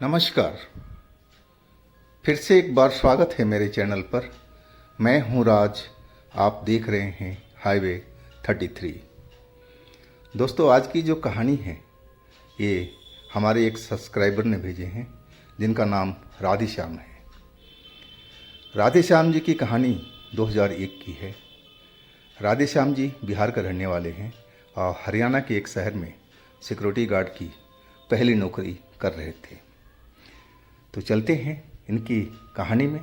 नमस्कार। फिर से एक बार स्वागत है मेरे चैनल पर। मैं हूं राज, आप देख रहे हैं हाईवे 33। दोस्तों, आज की जो कहानी है ये हमारे एक सब्सक्राइबर ने भेजे हैं जिनका नाम राधेश्याम है। राधेश्याम जी की कहानी 2001 की है। राधेश्याम जी बिहार के रहने वाले हैं और हरियाणा के एक शहर में सिक्योरिटी गार्ड की पहली नौकरी कर रहे थे। तो चलते हैं इनकी कहानी में।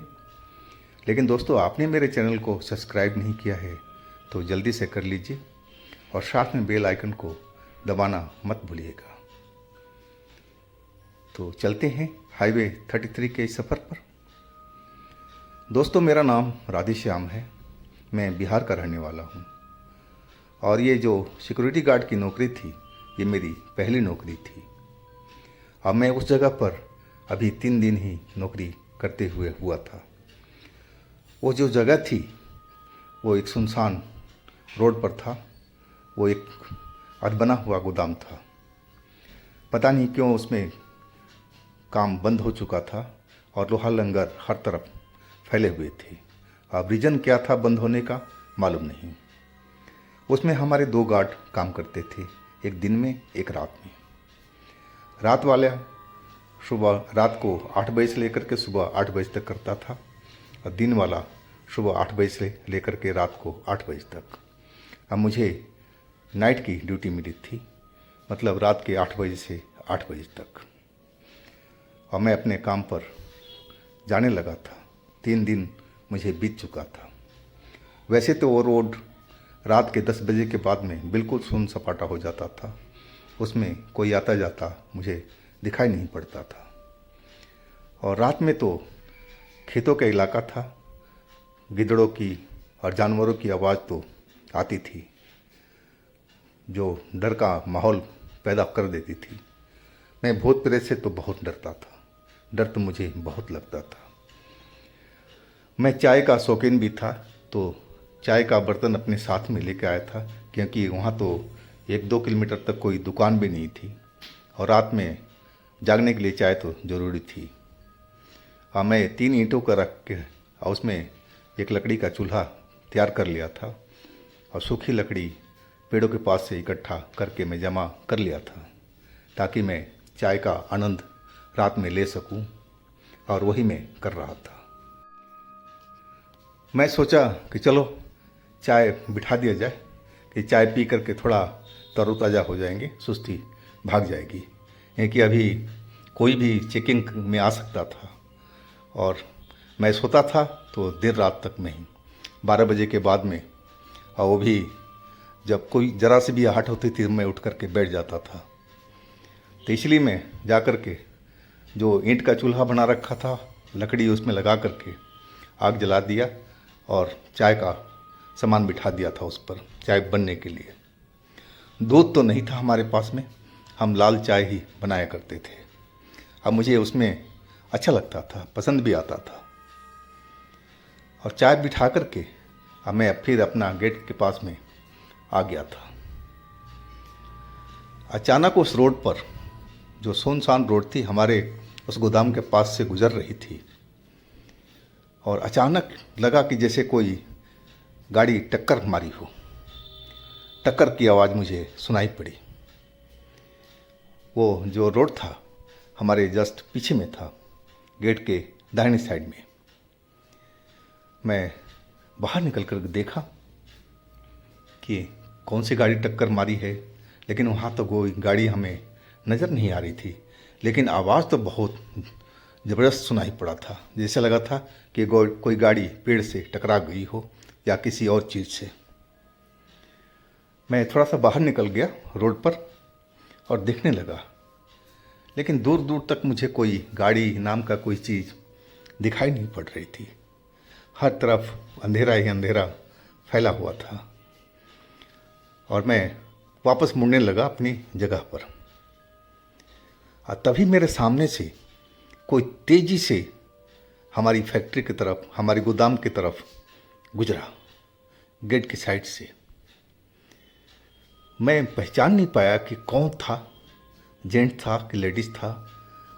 लेकिन दोस्तों, आपने मेरे चैनल को सब्सक्राइब नहीं किया है तो जल्दी से कर लीजिए और साथ में बेल आइकन को दबाना मत भूलिएगा। तो चलते हैं हाईवे 33 के सफ़र पर। दोस्तों, मेरा नाम राधेश्याम है, मैं बिहार का रहने वाला हूँ और ये जो सिक्योरिटी गार्ड की नौकरी थी ये मेरी पहली नौकरी थी। अब मैं उस जगह पर अभी 3 दिन ही नौकरी करते हुए हुआ था। वो जो जगह थी वो एक सुनसान रोड पर था। वो एक अधबना हुआ गोदाम था। पता नहीं क्यों उसमें काम बंद हो चुका था और लोहा लंगर हर तरफ फैले हुए थे। अब रीज़न क्या था बंद होने का मालूम नहीं। उसमें हमारे 2 गार्ड काम करते थे, एक दिन में एक रात में। रात वाला रात को 8 बजे से लेकर के सुबह 8 बजे तक करता था और दिन वाला सुबह 8 बजे से लेकर के रात को 8 बजे तक। अब मुझे नाइट की ड्यूटी मिली थी, मतलब रात के 8 बजे से 8 बजे तक, और मैं अपने काम पर जाने लगा था। 3 दिन मुझे बीत चुका था। वैसे तो वो रोड रात के 10 बजे के बाद में बिल्कुल सुन सपाटा हो जाता था। उसमें कोई आता जाता मुझे दिखाई नहीं पड़ता था। और रात में तो खेतों का इलाका था, गिद्धड़ों की और जानवरों की आवाज़ तो आती थी जो डर का माहौल पैदा कर देती थी। मैं भूत प्रेत से तो बहुत डरता था, डर तो मुझे बहुत लगता था। मैं चाय का शौकीन भी था तो चाय का बर्तन अपने साथ में लेके आया था, क्योंकि वहाँ तो 1-2 किलोमीटर तक कोई दुकान भी नहीं थी और रात में जागने के लिए चाय तो ज़रूरी थी। और मैं 3 ईंटों का रख के और उसमें एक लकड़ी का चूल्हा तैयार कर लिया था और सूखी लकड़ी पेड़ों के पास से इकट्ठा करके मैं जमा कर लिया था ताकि मैं चाय का आनंद रात में ले सकूं, और वही मैं कर रहा था। मैं सोचा कि चलो चाय बिठा दिया जाए कि चाय पी करके थोड़ा तरोताज़ा हो जाएंगे, सुस्ती भाग जाएगी। कि अभी कोई भी चेकिंग में आ सकता था और मैं सोता था तो देर रात तक में ही 12 बजे के बाद में, और वो भी जब कोई ज़रा सी भी आहट होती थी मैं उठ करके बैठ जाता था। तो इसलिए मैं जा कर के जो ईंट का चूल्हा बना रखा था लकड़ी उसमें लगा करके आग जला दिया और चाय का सामान बिठा दिया था उस पर चाय बनने के लिए। दूध तो नहीं था हमारे पास में, हम लाल चाय ही बनाया करते थे। अब मुझे उसमें अच्छा लगता था, पसंद भी आता था। और चाय बिठा करके अब मैं फिर अपना गेट के पास में आ गया था। अचानक उस रोड पर, जो सुनसान रोड थी, हमारे उस गोदाम के पास से गुजर रही थी और अचानक लगा कि जैसे कोई गाड़ी टक्कर मारी हो। टक्कर की आवाज़ मुझे सुनाई पड़ी। वो जो रोड था हमारे जस्ट पीछे में था, गेट के दाहिनी साइड में। मैं बाहर निकल कर देखा कि कौन सी गाड़ी टक्कर मारी है, लेकिन वहाँ तो कोई गाड़ी हमें नज़र नहीं आ रही थी। लेकिन आवाज़ तो बहुत ज़बरदस्त सुनाई पड़ा था, जैसे लगा था कि कोई गाड़ी पेड़ से टकरा गई हो या किसी और चीज़ से। मैं थोड़ा सा बाहर निकल गया रोड पर और देखने लगा, लेकिन दूर दूर तक मुझे कोई गाड़ी नाम का कोई चीज़ दिखाई नहीं पड़ रही थी। हर तरफ अंधेरा ही अंधेरा फैला हुआ था और मैं वापस मुड़ने लगा अपनी जगह पर। और तभी मेरे सामने से कोई तेज़ी से हमारी फैक्ट्री की तरफ, हमारी गोदाम की तरफ गुजरा, गेट की साइड से। मैं पहचान नहीं पाया कि कौन था, जेंट था कि लेडीज़ था।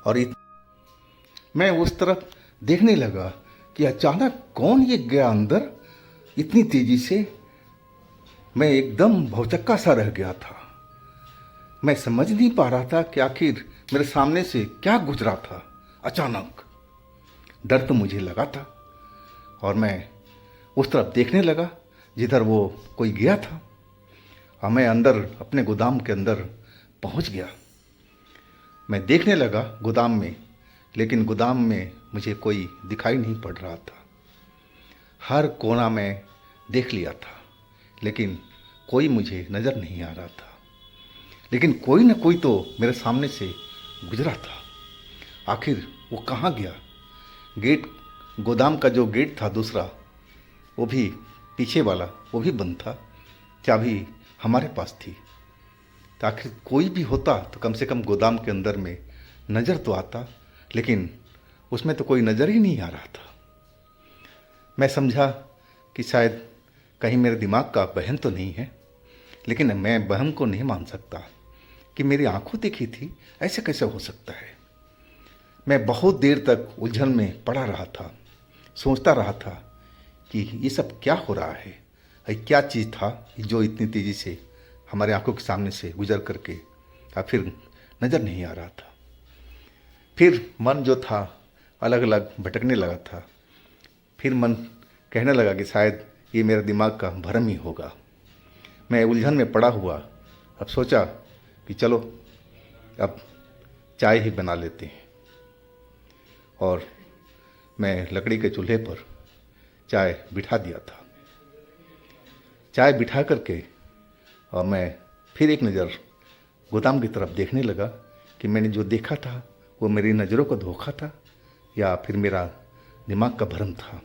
और मैं उस तरफ देखने लगा कि अचानक कौन ये गया अंदर इतनी तेजी से। मैं एकदम भौचक्का सा रह गया था। मैं समझ नहीं पा रहा था कि आखिर मेरे सामने से क्या गुजरा था। अचानक डर तो मुझे लगा था और मैं उस तरफ देखने लगा जिधर वो कोई गया था। और मैं अंदर अपने गोदाम के अंदर पहुंच गया। मैं देखने लगा गोदाम में, लेकिन गोदाम में मुझे कोई दिखाई नहीं पड़ रहा था। हर कोना में देख लिया था, लेकिन कोई मुझे नज़र नहीं आ रहा था। लेकिन कोई न कोई तो मेरे सामने से गुजरा था। आखिर वो कहाँ गया? गेट, गोदाम का जो गेट था दूसरा, वो भी पीछे वाला, वो भी बंद था। चाबी हमारे पास थी। तो आखिर कोई भी होता तो कम से कम गोदाम के अंदर में नज़र तो आता, लेकिन उसमें तो कोई नज़र ही नहीं आ रहा था। मैं समझा कि शायद कहीं मेरे दिमाग का वहम तो नहीं है, लेकिन मैं वहम को नहीं मान सकता कि मेरी आंखों देखी थी, ऐसे कैसे हो सकता है। मैं बहुत देर तक उलझन में पड़ा रहा था, सोचता रहा था कि ये सब क्या हो रहा है। ये क्या चीज़ था जो इतनी तेज़ी से हमारे आंखों के सामने से गुजर करके और फिर नज़र नहीं आ रहा था। फिर मन जो था अलग अलग भटकने लगा था। फिर मन कहने लगा कि शायद ये मेरे दिमाग का भ्रम ही होगा। मैं उलझन में पड़ा हुआ अब सोचा कि चलो अब चाय ही बना लेते हैं। और मैं लकड़ी के चूल्हे पर चाय बिठा दिया था। चाय बिठा करके और मैं फिर एक नज़र गोदाम की तरफ देखने लगा कि मैंने जो देखा था वो मेरी नज़रों का धोखा था या फिर मेरा दिमाग का भ्रम था।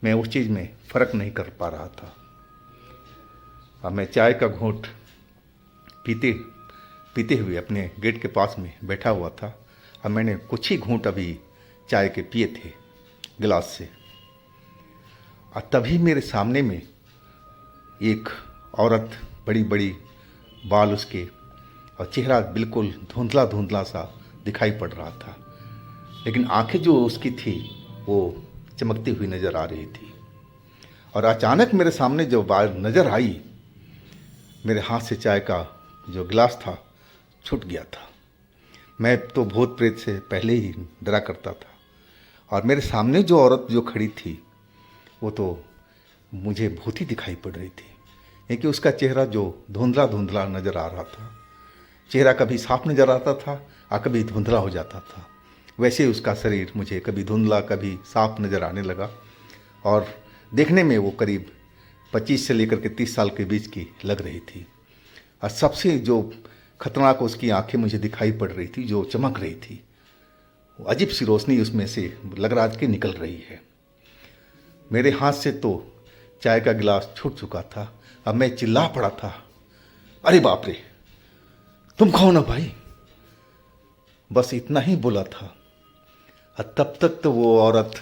मैं उस चीज़ में फ़र्क नहीं कर पा रहा था। और मैं चाय का घूंट पीते पीते हुए अपने गेट के पास में बैठा हुआ था। और मैंने कुछ ही घूंट अभी चाय के पिए थे गिलास से, और तभी मेरे सामने में एक औरत, बड़ी बड़ी बाल उसके, और चेहरा बिल्कुल धुंधला धुंधला सा दिखाई पड़ रहा था, लेकिन आंखें जो उसकी थी वो चमकती हुई नज़र आ रही थी। और अचानक मेरे सामने जो बाल नज़र आई, मेरे हाथ से चाय का जो गिलास था छूट गया था। मैं तो भूत प्रेत से पहले ही डरा करता था, और मेरे सामने जो औरत जो खड़ी थी वो तो मुझे भूत ही दिखाई पड़ रही थी, क्योंकि उसका चेहरा जो धुंधला धुंधला नज़र आ रहा था। चेहरा कभी साफ नज़र आता था और कभी धुंधला हो जाता था। वैसे ही उसका शरीर मुझे कभी धुंधला कभी साफ नज़र आने लगा। और देखने में वो करीब 25 से लेकर के 30 साल के बीच की लग रही थी। और सबसे जो खतरनाक उसकी आंखें मुझे दिखाई पड़ रही थी, जो चमक रही थी, अजीब सी रोशनी उसमें से लग रहा कि निकल रही है। मेरे हाथ से तो चाय का गिलास छूट चुका था। अब मैं चिल्ला पड़ा था, अरे बाप रे, तुम कौन हो भाई? बस इतना ही बोला था। और तब तक तो वो औरत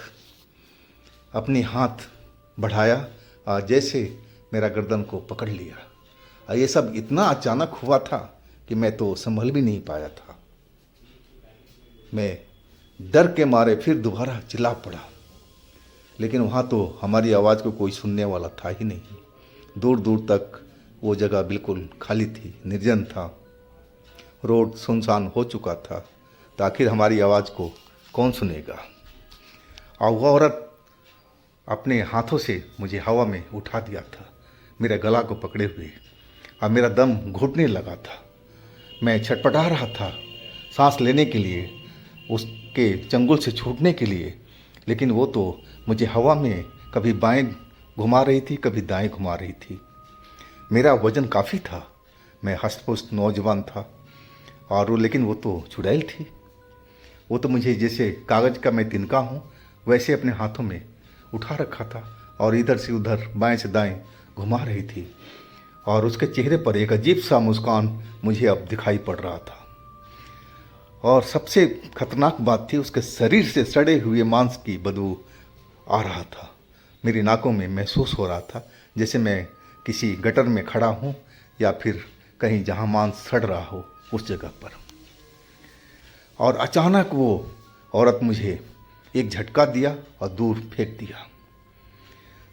अपनी हाथ बढ़ाया और जैसे मेरा गर्दन को पकड़ लिया। और ये सब इतना अचानक हुआ था कि मैं तो संभल भी नहीं पाया था। मैं डर के मारे फिर दोबारा चिल्ला पड़ा, लेकिन वहाँ तो हमारी आवाज़ को कोई सुनने वाला था ही नहीं। दूर दूर तक वो जगह बिल्कुल खाली थी, निर्जन था। रोड सुनसान हो चुका था, तो आखिर हमारी आवाज़ को कौन सुनेगा। और वह औरत अपने हाथों से मुझे हवा में उठा दिया था, मेरे गला को पकड़े हुए, और मेरा दम घुटने लगा था। मैं छटपटा रहा था सांस लेने के लिए, उसके चंगुल से छूटने के लिए, लेकिन वो तो मुझे हवा में कभी बाएं घुमा रही थी, कभी दाएं घुमा रही थी। मेरा वज़न काफ़ी था, मैं हष्ट-पुष्ट नौजवान था, और लेकिन वो तो चुड़ैल थी। वो तो मुझे जैसे कागज़ का मैं तिनका हूँ वैसे अपने हाथों में उठा रखा था और इधर से उधर बाएं से दाएं घुमा रही थी। और उसके चेहरे पर एक अजीब सा मुस्कान मुझे अब दिखाई पड़ रहा था। और सबसे खतरनाक बात थी, उसके शरीर से सड़े हुए मांस की बदबू आ रहा था। मेरी नाकों में महसूस हो रहा था जैसे मैं किसी गटर में खड़ा हूँ या फिर कहीं जहाँ मांस सड़ रहा हो उस जगह पर। और अचानक वो औरत मुझे एक झटका दिया और दूर फेंक दिया।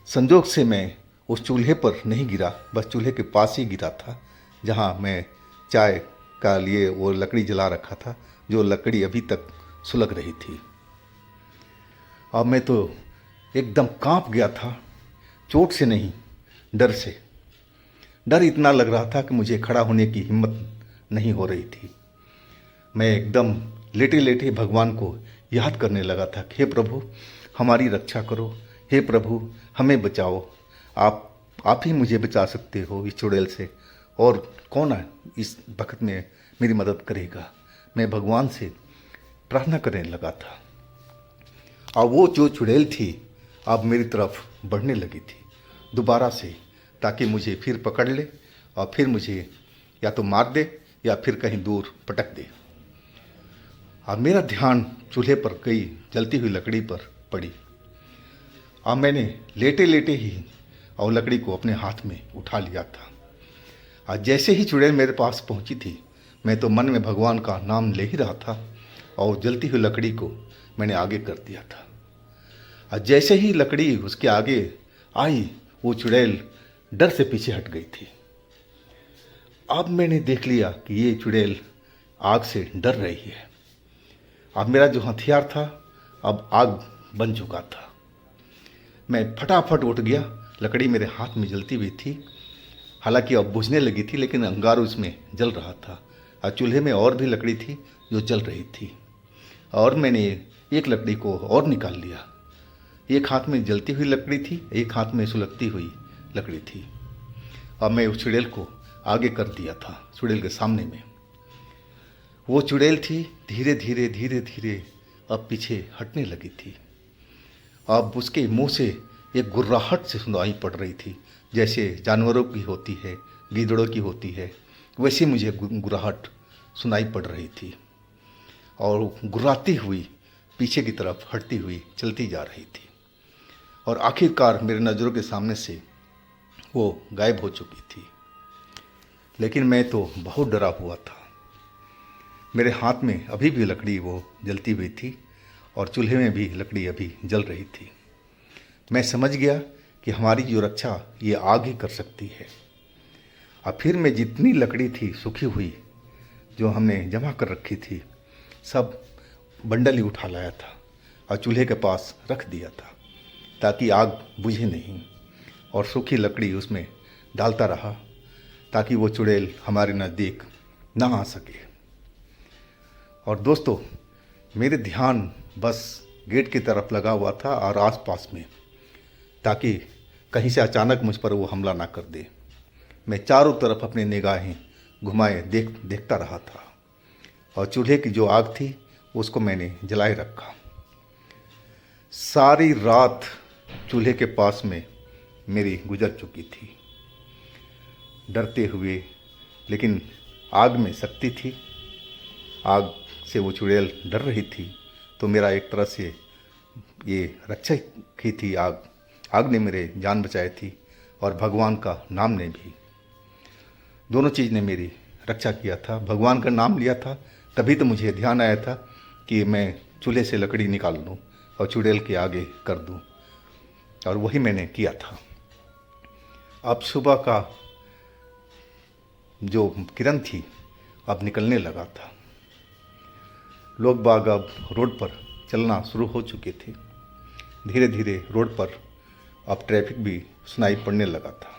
संजोग से मैं उस चूल्हे पर नहीं गिरा, बस चूल्हे के पास ही गिरा था जहाँ मैं चाय का लिए वो लकड़ी जला रखा था, जो लकड़ी अभी तक सुलग रही थी। अब मैं तो एकदम कांप गया था, चोट से नहीं, डर से। डर इतना लग रहा था कि मुझे खड़ा होने की हिम्मत नहीं हो रही थी। मैं एकदम लेटे लेटे भगवान को याद करने लगा था कि हे प्रभु हमारी रक्षा करो, हे प्रभु हमें बचाओ, आप ही मुझे बचा सकते हो इस चुड़ैल से, और कौन है इस वक्त में मेरी मदद करेगा। मैं भगवान से प्रार्थना करने लगा था। और वो जो चुड़ैल थी अब मेरी तरफ बढ़ने लगी थी दोबारा से, ताकि मुझे फिर पकड़ ले और फिर मुझे या तो मार दे या फिर कहीं दूर पटक दे। अब मेरा ध्यान चूल्हे पर गई जलती हुई लकड़ी पर पड़ी। अब मैंने लेटे लेटे ही और लकड़ी को अपने हाथ में उठा लिया था। आज जैसे ही चुड़ैल मेरे पास पहुंची थी, मैं तो मन में भगवान का नाम ले ही रहा था और जलती हुई लकड़ी को मैंने आगे कर दिया था। आज जैसे ही लकड़ी उसके आगे आई, वो चुड़ैल डर से पीछे हट गई थी। अब मैंने देख लिया कि ये चुड़ैल आग से डर रही है। अब मेरा जो हथियार था अब आग बन चुका था। मैं फटाफट उठ गया। लकड़ी मेरे हाथ में जलती हुई थी, हालांकि अब बुझने लगी थी, लेकिन अंगार उसमें जल रहा था। और चूल्हे में और भी लकड़ी थी जो जल रही थी, और मैंने एक लकड़ी को और निकाल लिया। एक हाथ में जलती हुई लकड़ी थी, एक हाथ में सुलगती हुई लकड़ी थी। अब मैं उस चुड़ैल को आगे कर दिया था, चुड़ैल के सामने में। वो चुड़ैल थी धीरे धीरे धीरे धीरे अब पीछे हटने लगी थी। अब उसके मुंह से एक गुर्राहट से सुनाई पड़ रही थी, जैसे जानवरों की होती है, गीदड़ों की होती है, वैसे मुझे गुर्राहट सुनाई पड़ रही थी। और गुर्राती हुई पीछे की तरफ हटती हुई चलती जा रही थी, और आखिरकार मेरे नज़रों के सामने से वो गायब हो चुकी थी। लेकिन मैं तो बहुत डरा हुआ था। मेरे हाथ में अभी भी लकड़ी वो जलती हुई थी, और चूल्हे में भी लकड़ी अभी जल रही थी। मैं समझ गया कि हमारी जो रक्षा ये आग ही कर सकती है। और फिर मैं जितनी लकड़ी थी सूखी हुई जो हमने जमा कर रखी थी, सब बंडल ही उठा लाया था और चूल्हे के पास रख दिया था, ताकि आग बुझे नहीं, और सूखी लकड़ी उसमें डालता रहा ताकि वो चुड़ैल हमारे नज़दीक ना आ सके। और दोस्तों, मेरे ध्यान बस गेट की तरफ लगा हुआ था और आसपास में, ताकि कहीं से अचानक मुझ पर वो हमला ना कर दे। मैं चारों तरफ अपनी निगाहें घुमाए देखता रहा था, और चूल्हे की जो आग थी उसको मैंने जलाए रखा। सारी रात चूल्हे के पास में मेरी गुजर चुकी थी, डरते हुए, लेकिन आग में शक्ति थी। आग से वो चुड़ैल डर रही थी, तो मेरा एक तरह से ये रक्षा की थी। आग ने मेरे जान बचाई थी, और भगवान का नाम ने भी, दोनों चीज़ ने मेरी रक्षा किया था। भगवान का नाम लिया था तभी तो मुझे ध्यान आया था कि मैं चूल्हे से लकड़ी निकाल लूँ और चुड़ैल के आगे कर दूँ, और वही मैंने किया था। अब सुबह का जो किरण थी अब निकलने लगा था। लोग बाग अब रोड पर चलना शुरू हो चुके थे। धीरे धीरे रोड पर अब ट्रैफिक भी सुनाई पड़ने लगा था।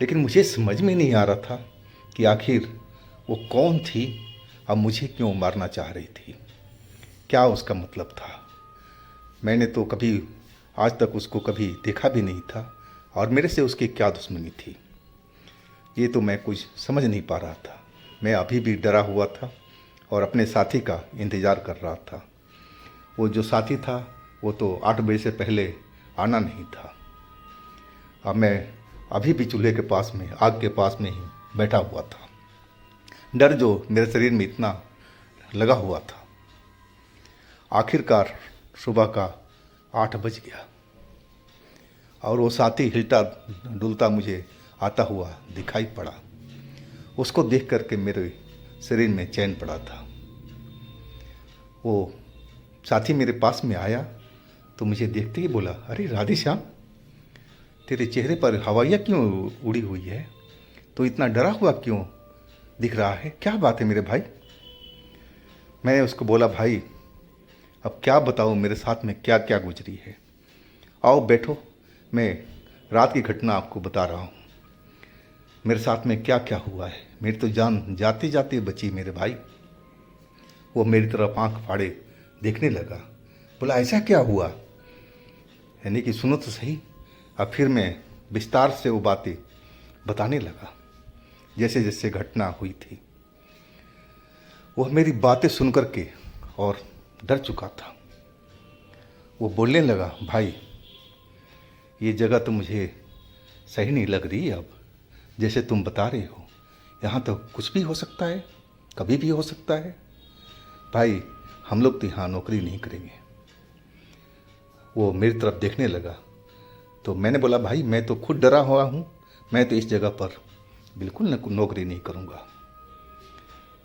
लेकिन मुझे समझ में नहीं आ रहा था कि आखिर वो कौन थी, अब मुझे क्यों मारना चाह रही थी, क्या उसका मतलब था। मैंने तो कभी आज तक उसको कभी देखा भी नहीं था, और मेरे से उसकी क्या दुश्मनी थी, ये तो मैं कुछ समझ नहीं पा रहा था। मैं अभी भी डरा हुआ था और अपने साथी का इंतज़ार कर रहा था। वो जो साथी था वो तो 8 बजे से पहले आना नहीं था। अब मैं अभी भी चूल्हे के पास में, आग के पास में ही बैठा हुआ था। डर जो मेरे शरीर में इतना लगा हुआ था। आखिरकार सुबह का 8 बज गया, और वो साथी हिलता डुलता मुझे आता हुआ दिखाई पड़ा। उसको देख करके मेरे शरीर में चैन पड़ा था। वो साथी मेरे पास में आया तो मुझे देखते ही बोला, अरे राधेश्याम, तेरे चेहरे पर हवाइयाँ क्यों उड़ी हुई है? तो इतना डरा हुआ क्यों दिख रहा है? क्या बात है मेरे भाई? मैंने उसको बोला, भाई अब क्या बताऊँ मेरे साथ में क्या क्या गुजरी है। आओ बैठो, मैं रात की घटना आपको बता रहा हूँ, मेरे साथ में क्या क्या हुआ है। मेरी तो जान जाते जाते बची मेरे भाई। वो मेरी तरफ आंख फाड़े देखने लगा, बोला ऐसा क्या हुआ? यानी कि सुनो तो सही। अब फिर मैं विस्तार से वो बातें बताने लगा जैसे जैसे घटना हुई थी। वो मेरी बातें सुन कर के और डर चुका था। वो बोलने लगा, भाई ये जगह तो मुझे सही नहीं लग रही अब, जैसे तुम बता रहे हो। यहाँ तो कुछ भी हो सकता है, कभी भी हो सकता है। भाई हम लोग तो यहाँ नौकरी नहीं करेंगे। वो मेरी तरफ देखने लगा तो मैंने बोला, भाई मैं तो खुद डरा हुआ हूँ, मैं तो इस जगह पर बिल्कुल नौकरी नहीं करूँगा।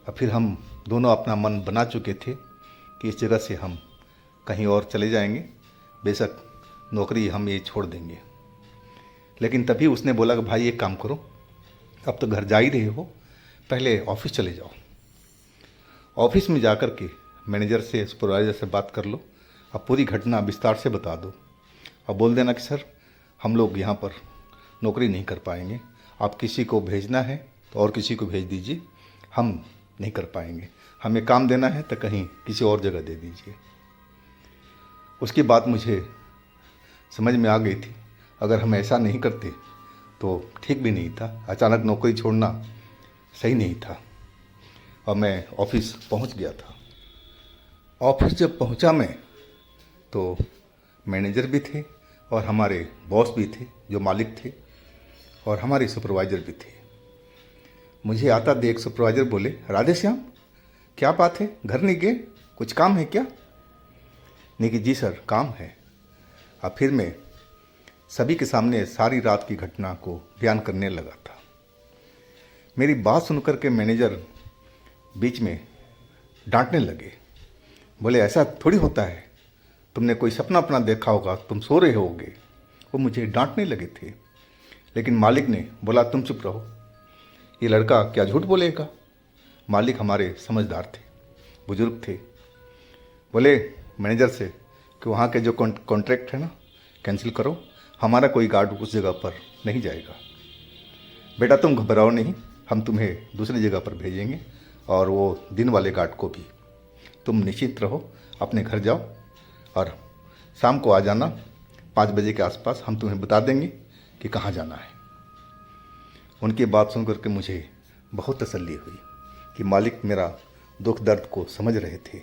अब फिर हम दोनों अपना मन बना चुके थे कि इस जगह से हम कहीं और चले जाएंगे, बेशक नौकरी हम ये छोड़ देंगे। लेकिन तभी उसने बोला कि भाई एक काम करो, अब तो घर जा ही रहे हो, पहले ऑफिस चले जाओ। ऑफिस में जा कर के मैनेजर से, सुपरवाइज़र से बात कर लो, अब पूरी घटना विस्तार से बता दो। अब बोल देना कि सर हम लोग यहाँ पर नौकरी नहीं कर पाएंगे, आप किसी को भेजना है तो और किसी को भेज दीजिए, हम नहीं कर पाएंगे। हमें काम देना है तो कहीं किसी और जगह दे दीजिए। उसकी बात मुझे समझ में आ गई थी, अगर हम ऐसा नहीं करते तो ठीक भी नहीं था। अचानक नौकरी छोड़ना सही नहीं था। और मैं ऑफिस पहुंच गया था। ऑफिस जब पहुंचा मैं तो मैनेजर भी थे और हमारे बॉस भी थे जो मालिक थे, और हमारे सुपरवाइज़र भी थे। मुझे आता देख सुपरवाइज़र बोले, राधेश्याम क्या बात है, घर नहीं गए, कुछ काम है क्या? नहीं कि जी सर काम है। अब फिर मैं सभी के सामने सारी रात की घटना को बयान करने लगा था। मेरी बात सुनकर के मैनेजर बीच में डांटने लगे, बोले ऐसा थोड़ी होता है, तुमने कोई सपना अपना देखा होगा, तुम सो रहे होगे। वो मुझे डांटने लगे थे। लेकिन मालिक ने बोला, तुम चुप रहो, ये लड़का क्या झूठ बोलेगा। मालिक हमारे समझदार थे, बुजुर्ग थे। बोले मैनेजर से कि वहाँ के जो कॉन्ट्रैक्ट है ना, कैंसिल करो, हमारा कोई गार्ड उस जगह पर नहीं जाएगा। बेटा तुम घबराओ नहीं, हम तुम्हें दूसरी जगह पर भेजेंगे, और वो दिन वाले गार्ड को भी। तुम निश्चिंत रहो, अपने घर जाओ और शाम को आ जाना 5 बजे के आसपास, हम तुम्हें बता देंगे कि कहाँ जाना है। उनकी बात सुन करके मुझे बहुत तसल्ली हुई कि मालिक मेरा दुख दर्द को समझ रहे थे।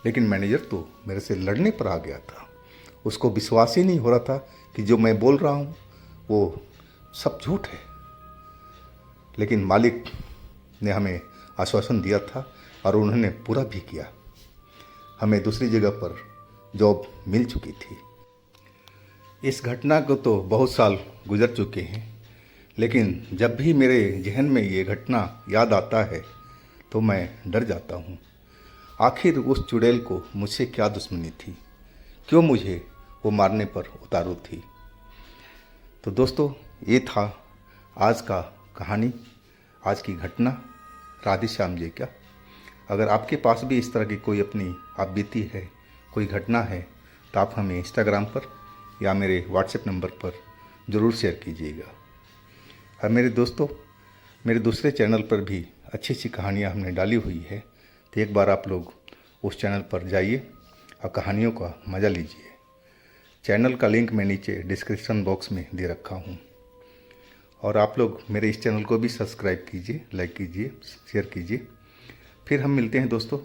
लेकिन मैनेजर तो मेरे से लड़ने पर आ गया था। उसको विश्वास ही नहीं हो रहा था कि जो मैं बोल रहा हूँ वो सब झूठ है। लेकिन मालिक ने हमें आश्वासन दिया था और उन्होंने पूरा भी किया। हमें दूसरी जगह पर जॉब मिल चुकी थी। इस घटना को तो बहुत साल गुजर चुके हैं, लेकिन जब भी मेरे जहन में ये घटना याद आता है तो मैं डर जाता हूँ। आखिर उस चुड़ैल को मुझसे क्या दुश्मनी थी, क्यों मुझे वो मारने पर उतारू थी। तो दोस्तों ये था आज का कहानी, आज की घटना राधेश्याम जी का। अगर आपके पास भी इस तरह की कोई अपनी आप बीती है, कोई घटना है, तो आप हमें इंस्टाग्राम पर या मेरे व्हाट्सएप नंबर पर ज़रूर शेयर कीजिएगा। और मेरे दोस्तों, मेरे दूसरे चैनल पर भी अच्छी अच्छी कहानियाँ हमने डाली हुई है, तो एक बार आप लोग उस चैनल पर जाइए और कहानियों का मज़ा लीजिए। चैनल का लिंक मैं नीचे डिस्क्रिप्शन बॉक्स में दे रखा हूँ। और आप लोग मेरे इस चैनल को भी सब्सक्राइब कीजिए, लाइक कीजिए, शेयर कीजिए। फिर हम मिलते हैं दोस्तों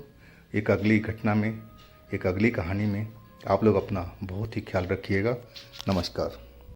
एक अगली घटना में, एक अगली कहानी में। आप लोग अपना बहुत ही ख्याल रखिएगा। नमस्कार।